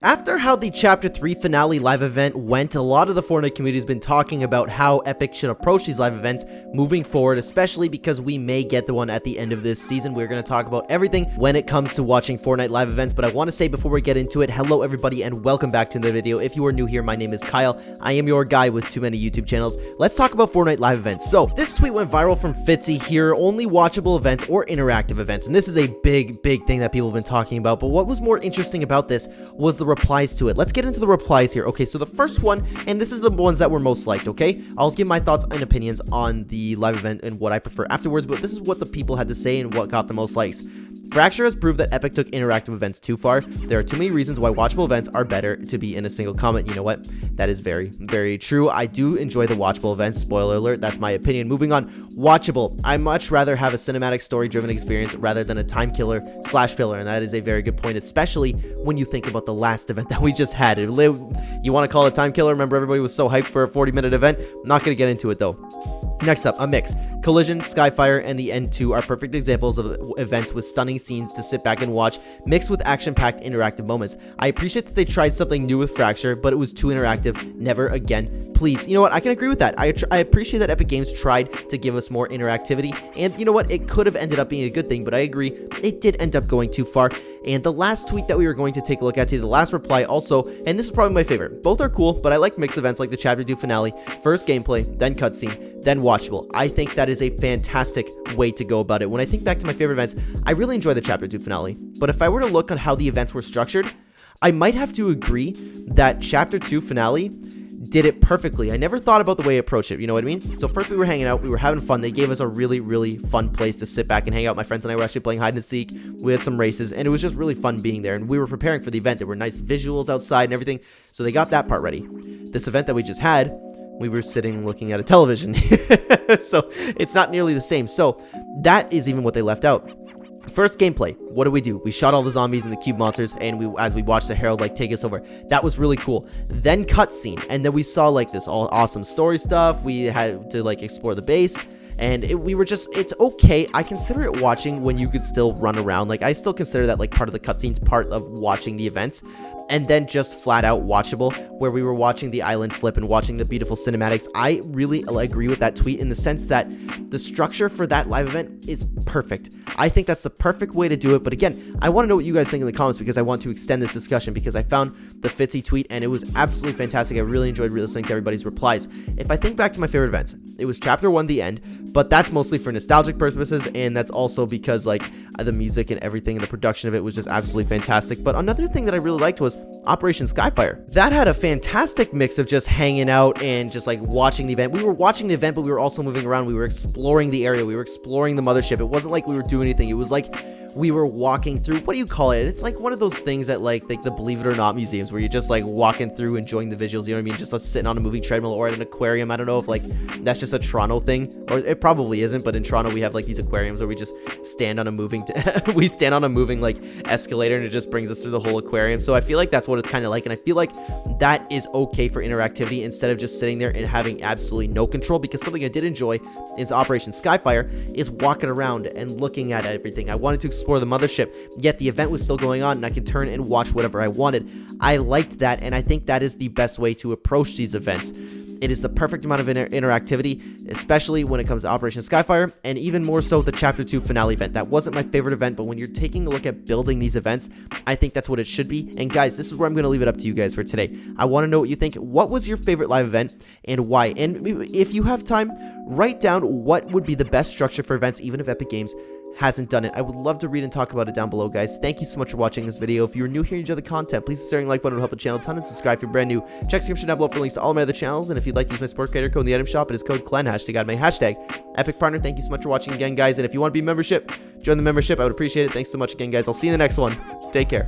After how the Chapter 3 finale live event went, a lot of the Fortnite community has been talking about how Epic should approach these live events moving forward, especially because we may get the one at the end of this season. We're going to talk about everything when it comes to watching Fortnite live events, but I want to say before we get into it, hello everybody and welcome back to the video. If you are new here, my name is Kyle. I am your guy with too many YouTube channels. Let's talk about Fortnite live events. So this tweet went viral from Fitzy here, only watchable events or interactive events, and this is a big thing that people have been talking about. But what was more interesting about this was the replies to it. Let's get into the replies here. Okay, so the first one, and this is the ones that were most liked, okay? I'll give my thoughts and opinions on the live event and what I prefer afterwards, but this is what the people had to say and what got the most likes. Fracture has proved that Epic took interactive events too far. There are too many reasons why watchable events are better to be in a single comment. You know what? That is very true. I do enjoy the watchable events. Spoiler alert, that's my opinion. Moving on, watchable. I much rather have a cinematic story-driven experience rather than a time killer / filler, and that is a very good point, especially when you think about the last event that we just had. You want to call it a time killer? Remember, everybody was so hyped for a 40-minute event? I'm not going to get into it, though. Next up, a mix. Collision, Skyfire, and the End 2 are perfect examples of events with stunning scenes to sit back and watch, mixed with action-packed interactive moments. I appreciate that they tried something new with Fracture, but it was too interactive. Never again, please. You know what? I can agree with that. I appreciate that Epic Games tried to give us more interactivity, and you know what? It could have ended up being a good thing, but I agree, it did end up going too far. And the last tweet that we were going to take a look at today, the last reply also, and this is probably my favorite. Both are cool, but I like mixed events like the Chapter 2 finale, first gameplay, then cutscene, then watchable. I think that is a fantastic way to go about it. When I think back to my favorite events, I really enjoy the Chapter 2 finale, but if I were to look on how the events were structured, I might have to agree that Chapter 2 finale did it perfectly. I never thought about the way I approached it, you know what I mean? So first we were hanging out, we were having fun. They gave us a really fun place to sit back and hang out. My friends and I were actually playing hide and seek. We had some races, and it was just really fun being there. And we were preparing for the event. There were nice visuals outside and everything, so they got that part ready. This event that we just had, we were sitting looking at a television. So it's not nearly the same. So that is even what they left out. First gameplay, what do? We shot all the zombies and the cube monsters, and as we watched the Herald like take us over. That was really cool. Then cutscene, and then we saw like this all awesome story stuff. We had to like explore the base, and it's okay. I consider it watching when you could still run around. Like I still consider that like part of the cutscenes, part of watching the events. And then just flat out watchable, where we were watching the island flip and watching the beautiful cinematics. I really agree with that tweet in the sense that the structure for that live event is perfect. I think that's the perfect way to do it. But again, I want to know what you guys think in the comments, because I want to extend this discussion, because I found the Fitzy tweet and it was absolutely fantastic. I really enjoyed listening to everybody's replies. If I think back to my favorite events, it was Chapter 1, The End, but that's mostly for nostalgic purposes, and that's also because like the music and everything and the production of it was just absolutely fantastic. But another thing that I really liked was Operation Skyfire. That had a fantastic mix of just hanging out and just like watching the event. We were watching the event, but we were also moving around. We were exploring the area. We were exploring the mothership. It wasn't like we were doing anything. It was like we were walking through, what do you call it? It's like one of those things that like the Believe It or Not museums, where you're just like walking through, enjoying the visuals, you know what I mean? Just sitting on a moving treadmill or at an aquarium. I don't know if like that's just a Toronto thing, or it probably isn't, but in Toronto we have like these aquariums where we just stand on a moving like escalator, and it just brings us through the whole aquarium. So I feel like that's what it's kind of like, and I feel like that is okay for interactivity instead of just sitting there and having absolutely no control. Because something I did enjoy is Operation Skyfire is walking around and looking at everything. I wanted to explore the mothership, yet the event was still going on and I could turn and watch whatever I wanted. I liked that, and I think that is the best way to approach these events. It is the perfect amount of interactivity, especially when it comes to Operation Skyfire, and even more so the Chapter 2 finale event. That wasn't my favorite event, but when you're taking a look at building these events, I think that's what it should be. And guys, this is where I'm going to leave it up to you guys for today. I want to know what you think. What was your favorite live event and why? And if you have time, write down what would be the best structure for events, even if Epic Games hasn't done it. I would love to read and talk about it down below, guys. Thank you so much for watching this video. If you're new here and enjoy the content, please hit the like button to help the channel a ton, and subscribe if you're brand new. Check the description down below for links to all of my other channels, and if you'd like to use my support creator code in the item shop, it is code Clen, hashtag Epic Partner. Thank you so much for watching again, guys, and if you want to be membership, join the membership. I would appreciate it. Thanks so much again, guys. I'll see you in the next one. Take care.